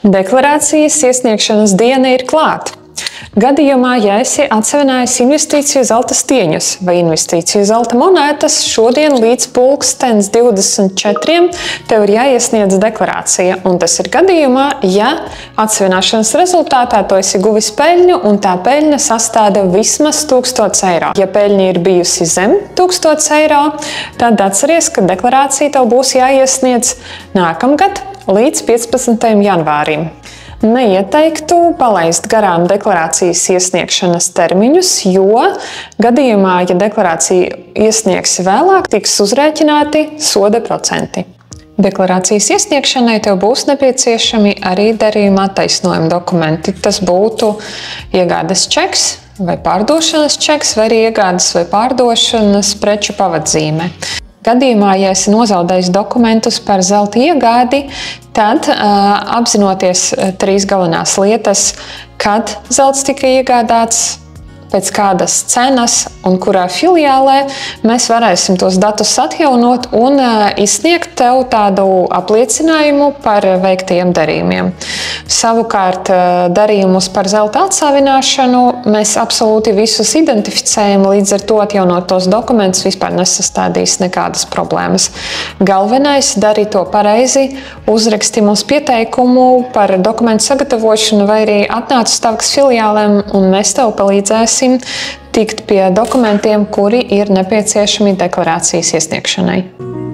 Deklarācijas iesniegšanas diena ir klāta. Gadījumā, ja esi atsevinājis investīciju zelta stieņus vai investīciju zelta monētas, šodien līdz 24:00 tev ir jāiesniedz deklarācija. Un tas ir gadījumā, ja atsevināšanas rezultātā tu esi guvis peļņu un tā peļņa sastāda vismaz 1000 eiro. Ja peļņa ir bijusi zem 1000 eiro, tad atceries, ka deklarācija tev būs jāiesniedz nākamgad līdz 15. janvārim. Neieteiktu palaist garām deklarācijas iesniegšanas termiņus, jo gadījumā, ja deklarāciju iesniegsi vēlāk, tiks uzrēķināti soda procenti. Deklarācijas iesniegšanai tev būs nepieciešami arī darījuma attaisnojuma dokumenti. Tas būtu iegādes čeks vai pārdošanas čeks, vai arī iegādes vai pārdošanas preču pavadzīme. Gadījumā, ja esi nozaudējis dokumentus par zelta iegādi, tad apzinoties 3 galvenās lietas, kad zelts tika iegādāts, pēc kādas cenas un kurā filiālē, mēs varēsim tos datus atjaunot un izsniegt tev tādu apliecinājumu par veiktajiem darījumiem. Savukārt darījumus par zelta atsavināšanu mēs absolūti visus identificējam, līdz ar to atjaunot tos dokumentus vispār nesastādīs nekādas problēmas. Galvenais – dari to pareizi, uzraksti mums pieteikumu par dokumentu sagatavošanu vai arī atnāc uz Tavkas filiālēm un mēs tev palīdzēsim tikt pie dokumentiem, kuri ir nepieciešami deklarācijas iesniegšanai.